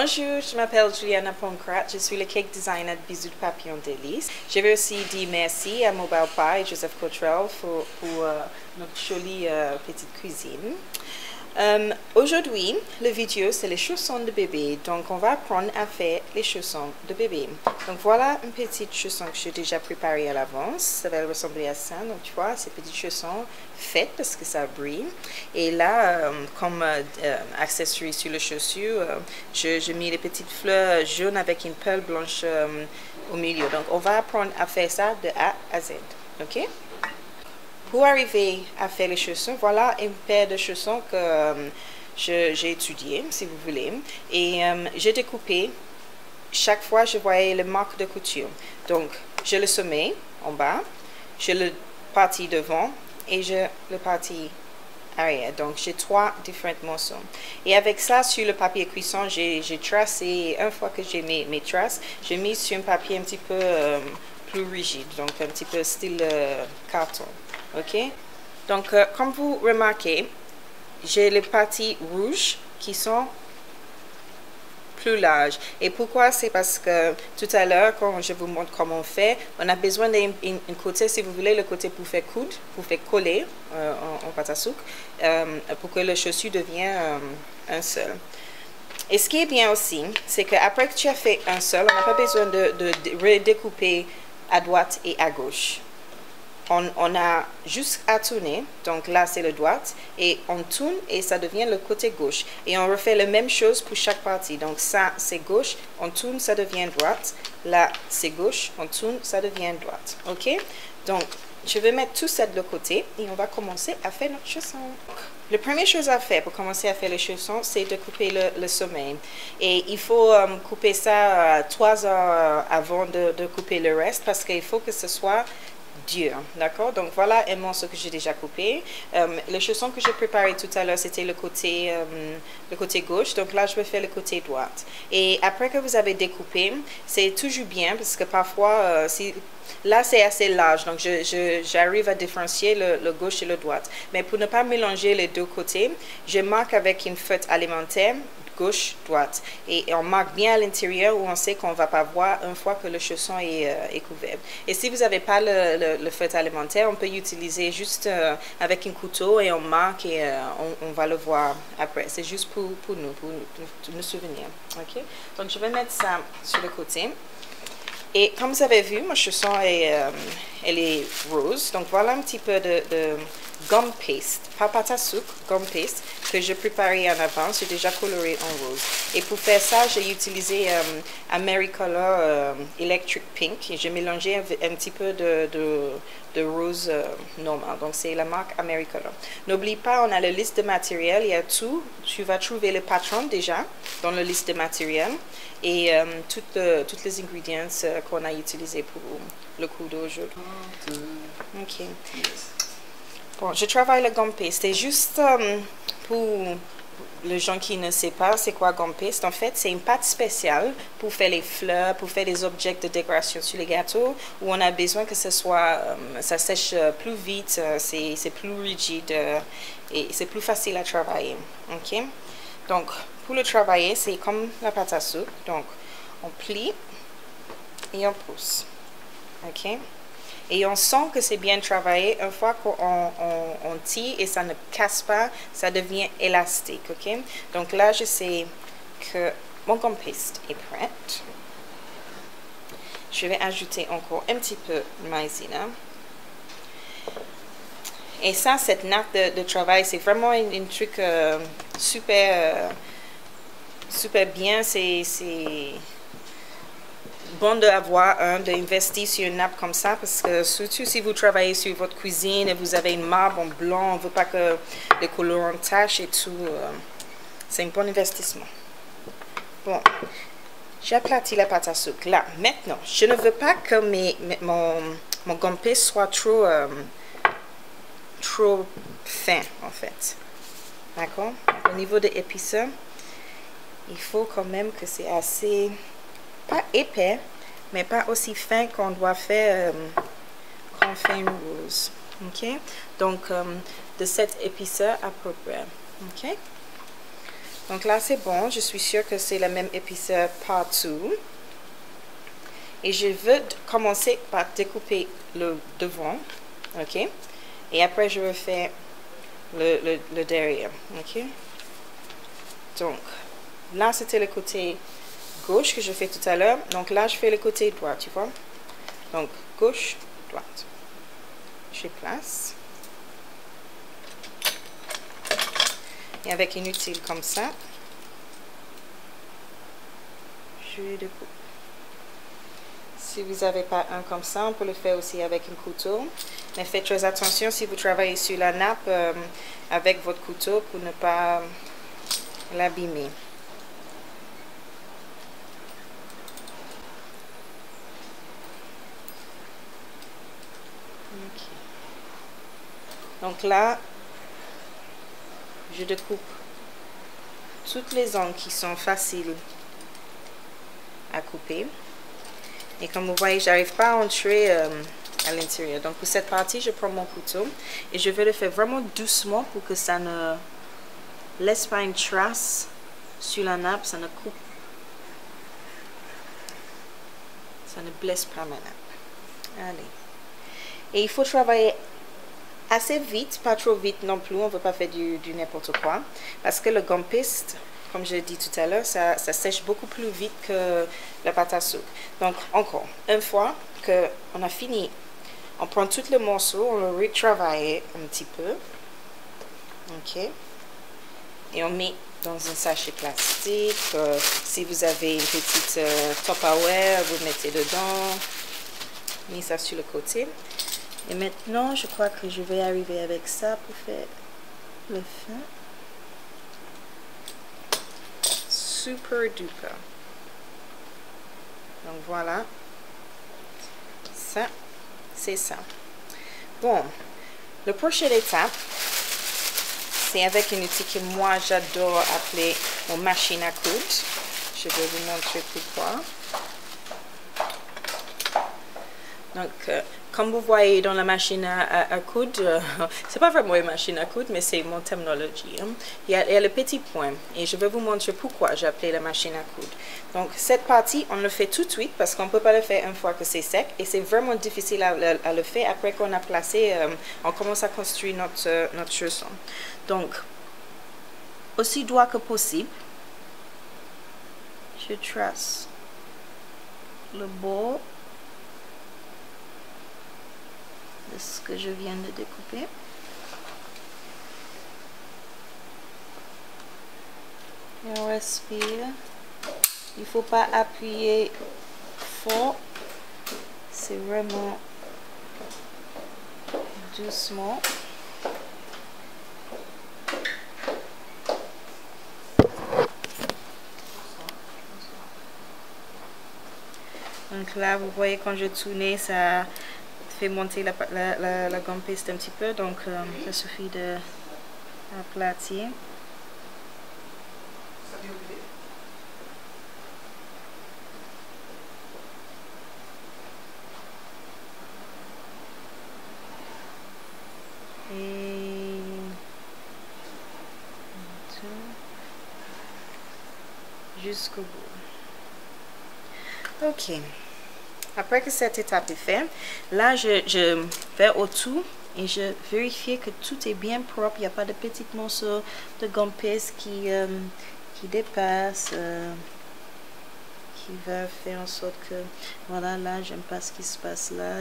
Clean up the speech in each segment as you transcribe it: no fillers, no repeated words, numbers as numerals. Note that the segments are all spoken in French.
Bonjour, je m'appelle Juliana Poncrat, je suis le cake designer de Bisous de Papillon Délices. Je veux aussi dire merci à Mobile Pie et Joseph Cottrell pour notre jolie petite cuisine. Aujourd'hui, la vidéo c'est les chaussons de bébé, donc on va apprendre à faire les chaussons de bébé. Donc voilà une petite chausson que j'ai déjà préparée à l'avance, ça va ressembler à ça, donc tu vois, ces petites chaussons faites parce que ça brille. Et là, comme accessoire sur les chaussures, je mets les petites fleurs jaunes avec une perle blanche au milieu. Donc on va apprendre à faire ça de A à Z, ok? Pour arriver à faire les chaussons, voilà une paire de chaussons que j'ai étudié, si vous voulez. Et j'ai découpé, chaque fois je voyais les marques de couture. Donc, j'ai le sommet en bas, j'ai le partie devant et j'ai le partie arrière. Donc, j'ai 3 différents morceaux. Et avec ça, sur le papier cuisson, j'ai tracé, une fois que j'ai mes traces, j'ai mis sur un papier un petit peu plus rigide, donc un petit peu style carton. Ok, donc comme vous remarquez, j'ai les parties rouges qui sont plus larges. Et pourquoi? C'est parce que tout à l'heure, quand je vous montre comment on fait, on a besoin d'un côté, si vous voulez, le côté pour faire coudre, pour faire coller en pâte à sucre, pour que le chaussure devienne un seul. Et ce qui est bien aussi, c'est qu'après que tu as fait un seul, on n'a pas besoin de redécouper à droite et à gauche. On a juste à tourner, donc là c'est le droite, et on tourne et ça devient le côté gauche. Et on refait la même chose pour chaque partie. Donc ça c'est gauche, on tourne, ça devient droite. Là c'est gauche, on tourne, ça devient droite. Ok? Donc je vais mettre tout ça de l'autre côté et on va commencer à faire notre chausson. La première chose à faire pour commencer à faire les chaussons, c'est de couper le sommet. Et il faut couper ça 3 heures avant de couper le reste parce qu'il faut que ce soit dur, d'accord? Donc voilà un morceau que j'ai déjà coupé. Le chausson que j'ai préparé tout à l'heure, c'était le côté gauche. Donc là, je vais faire le côté droit. Et après que vous avez découpé, c'est toujours bien parce que parfois, là c'est assez large. Donc j'arrive à différencier le gauche et le droit. Mais pour ne pas mélanger les deux côtés, je marque avec une feuille alimentaire gauche, droite. Et on marque bien à l'intérieur où on sait qu'on ne va pas voir une fois que le chausson est couvert. Et si vous n'avez pas le feutre alimentaire, on peut utiliser juste avec un couteau et on marque et on va le voir après. C'est juste pour nous souvenir. Okay? Donc je vais mettre ça sur le côté. Et comme vous avez vu, mon chausson elle est rose. Donc voilà un petit peu de gum paste, pas pâte à sucre, gum paste, que j'ai préparé en avance, j'ai déjà coloré en rose. Et pour faire ça, j'ai utilisé Americolor Electric Pink et j'ai mélangé un petit peu de rose normal. Donc c'est la marque Americolor. N'oublie pas, on a la liste de matériel, il y a tout. Tu vas trouver le patron déjà dans la liste de matériel et toutes les ingrédients qu'on a utilisés pour le coup d'aujourd'hui. Ok. Bon, je travaille le gum paste. C'est juste pour les gens qui ne savent pas c'est quoi gum paste. En fait, c'est une pâte spéciale pour faire les fleurs, pour faire les objets de décoration sur les gâteaux, où on a besoin que ce soit, ça sèche plus vite, c'est plus rigide et c'est plus facile à travailler. Ok? Donc, pour le travailler, c'est comme la pâte à sucre. Donc, on plie et on pousse. Ok? Et on sent que c'est bien travaillé. Une fois qu'on tire et ça ne casse pas, ça devient élastique. Ok? Donc là, je sais que mon gum paste est prêt. Je vais ajouter encore un petit peu de maïzena. Et ça, cette nappe de travail, c'est vraiment un truc super bien. C'est bon d'avoir d'investir sur une nappe comme ça parce que surtout si vous travaillez sur votre cuisine et vous avez une marbre en blanc, on ne veut pas que les colorants tachent et tout. C'est un bon investissement. Bon, j'ai aplati la pâte à sucre. Là, maintenant, je ne veux pas que mon gum paste soit trop fin en fait. D'accord? Au niveau de l'épaisseur, il faut quand même que c'est assez, pas épais, mais pas aussi fin qu'on doit faire quand on fait une rose. Ok? Donc, de cette épaisseur à peu près. Ok? Donc là, c'est bon. Je suis sûre que c'est la même épaisseur partout. Et je veux commencer par découper le devant. OK? Et après, je vais faire le derrière. OK? Donc, là, c'était le côté gauche que je fais tout à l'heure. Donc là, je fais le côté droit, tu vois? Donc, gauche, droite. Je place. Et avec une outil comme ça, je découpe. Si vous n'avez pas un comme ça, on peut le faire aussi avec un couteau. Mais faites très attention si vous travaillez sur la nappe avec votre couteau pour ne pas l'abîmer. Okay. Donc là, je découpe toutes les angles qui sont faciles à couper. Et comme vous voyez, j'arrive pas à entrer à l'intérieur. Donc pour cette partie, je prends mon couteau et je vais le faire vraiment doucement pour que ça ne laisse pas une trace sur la nappe, ça ne coupe, ça ne blesse pas ma nappe. Allez. Et il faut travailler assez vite, pas trop vite non plus, on ne veut pas faire du n'importe quoi. Parce que le gommes-piste, comme je l'ai dit tout à l'heure, ça sèche beaucoup plus vite que la pâte à sucre. Donc encore, une fois qu'on a fini, on prend tout le morceau, on le retravaille un petit peu. OK. Et on met dans un sachet plastique. Si vous avez une petite Tupperware, vous mettez dedans. Mettez ça sur le côté. Et maintenant, je crois que je vais arriver avec ça pour faire le fin. Super duper. Donc voilà. Ça, c'est ça. Bon, la prochaine étape, c'est avec une outil que moi j'adore appeler mon machine à coudre. Je vais vous montrer pourquoi. Donc, comme vous voyez dans la machine à coudre, c'est pas vraiment une machine à coudre, mais c'est mon terminologie. Hein. Il y a le petit point et je vais vous montrer pourquoi j'ai appelé la machine à coudre. Donc, cette partie, on le fait tout de suite parce qu'on ne peut pas le faire une fois que c'est sec et c'est vraiment difficile à le faire après qu'on a placé, on commence à construire notre chausson. Donc, aussi droit que possible, je trace le bord de ce que je viens de découper. Et on respire. Il ne faut pas appuyer fort. C'est vraiment doucement. Donc là, vous voyez quand je tourne, ça fait monter la gomme piste un petit peu. Donc, ça suffit de aplatir. Et jusqu'au bout. Ok. Après que cette étape est faite, là je vais autour et je vérifie que tout est bien propre. Il n'y a pas de petits morceaux de gomme piste qui dépassent, qui va faire en sorte que, voilà, là j'aime pas ce qui se passe là.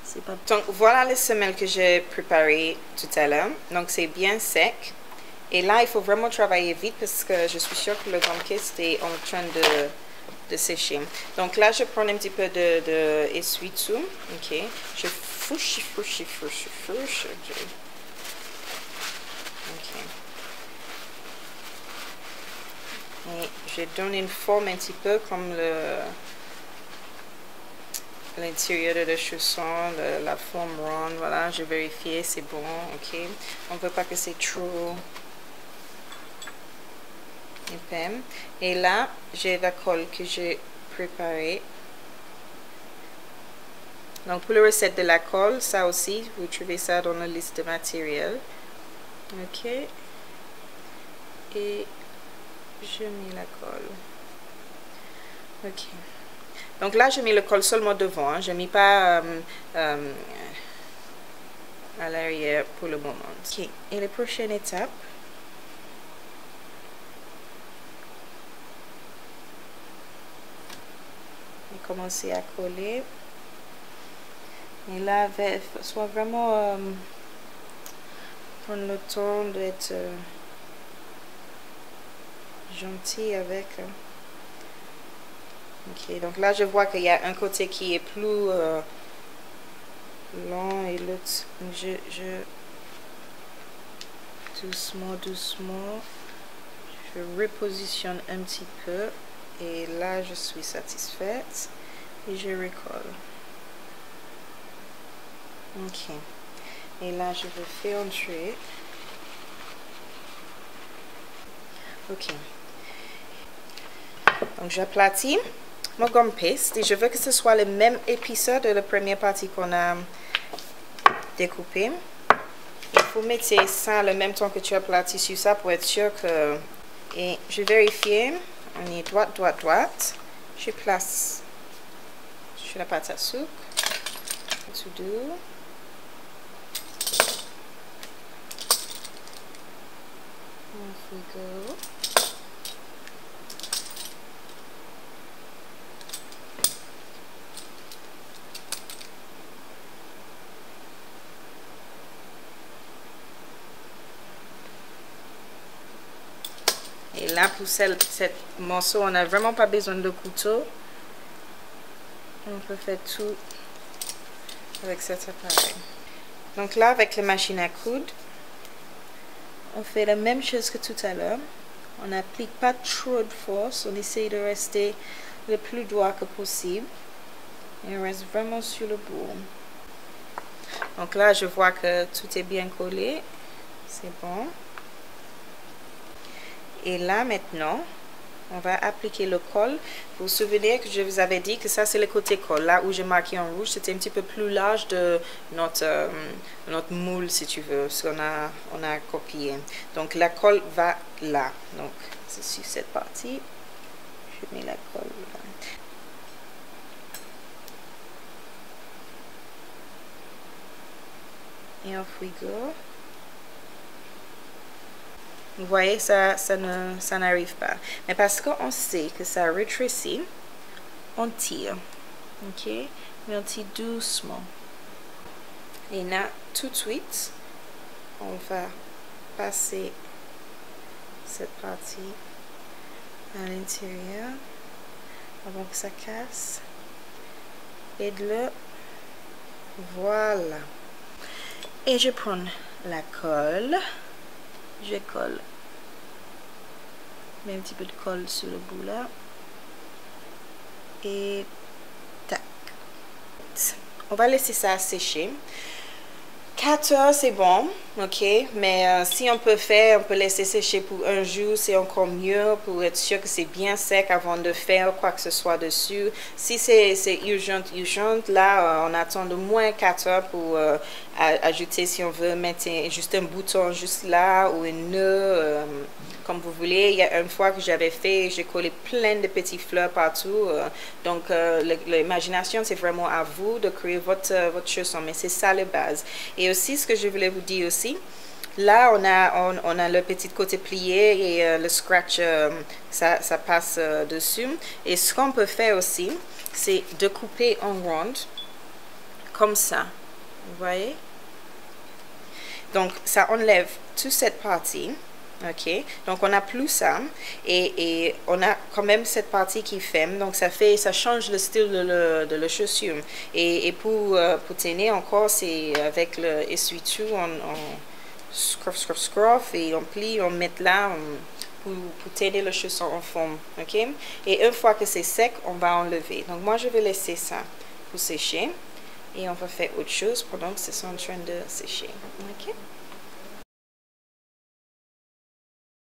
C'est pas... Donc voilà les semelles que j'ai préparées tout à l'heure. Donc c'est bien sec. Et là il faut vraiment travailler vite parce que je suis sûre que le gomme piste est en train de sécher. Donc là je prends un petit peu de essuie-tout. Ok. Je fouche. Ok. Et je donne une forme un petit peu comme l'intérieur de la chausson, la forme ronde. Voilà, je vérifie, c'est bon. Ok. On ne veut pas que c'est trop épais. Et là, j'ai la colle que j'ai préparée. Donc pour la recette de la colle, ça aussi, vous trouvez ça dans la liste de matériel. Ok. et je mets la colle. Ok. Donc là, je mets le col seulement devant. Hein. Je ne mets pas à l'arrière pour le moment. Ok. Et la prochaine étape. On va commencer à coller. Et là, soit vraiment prendre le temps d'être gentil avec. Ok, donc là je vois qu'il y a un côté qui est plus lent et l'autre. Donc je doucement, je repositionne un petit peu et là je suis satisfaite et je recolle. Ok, et là je vais faire entrer. Ok, donc j'aplatis mon gomme paste et je veux que ce soit le même épaisseur de la première partie qu'on a découpé. Il faut mettre ça le même temps que tu aplatis sur ça pour être sûr que... Et je vérifie, on est droite. Je place sur la pâte à sucre. Tout doux. Off we go. Et là, pour cette morceau, on n'a vraiment pas besoin de couteau. On peut faire tout avec cet appareil. Donc là, avec la machine à coudre, on fait la même chose que tout à l'heure. On n'applique pas trop de force. On essaye de rester le plus droit que possible. Et on reste vraiment sur le bout. Donc là, je vois que tout est bien collé. C'est bon. Et là maintenant, on va appliquer le col. Vous vous souvenez que je vous avais dit que ça c'est le côté col. Là où j'ai marqué en rouge, c'était un petit peu plus large de notre moule si tu veux, ce qu'on a copié. Donc la colle va là. Donc c'est sur cette partie. Je mets la colle là. Et off we go. Vous voyez, ça n'arrive pas. Mais parce qu'on sait que ça rétrécit, on tire. Ok? Mais on tire doucement. Et là, tout de suite, on va passer cette partie à l'intérieur avant que ça casse. Et de là, voilà. Et je prends la colle. Je colle. Mets un petit peu de colle sur le bout là. Et tac. On va laisser ça sécher. 4 heures c'est bon, ok, mais si on peut laisser sécher pour un jour, c'est encore mieux pour être sûr que c'est bien sec avant de faire quoi que ce soit dessus. Si c'est urgent, là on attend de moins 4 heures pour ajouter, si on veut mettre juste un bouton juste là ou un nœud, comme vous voulez. Il y a une fois que j'avais fait, j'ai collé plein de petites fleurs partout. Donc l'imagination c'est vraiment à vous de créer votre chausson, mais c'est ça la base. Et aussi ce que je voulais vous dire aussi, là on a le petit côté plié et le scratch ça passe dessus. Et ce qu'on peut faire aussi, c'est de couper en ronde comme ça, vous voyez. Donc ça enlève toute cette partie. Ok, donc on n'a plus ça et on a quand même cette partie qui ferme, donc ça change le style de la chaussure. Et pour tenir encore, c'est avec le essuie-tout, on scruff et on plie, on met là pour tenir le chausson en forme. Ok, et une fois que c'est sec, on va enlever. Donc moi je vais laisser ça pour sécher et on va faire autre chose pendant que c'est en train de sécher. Ok.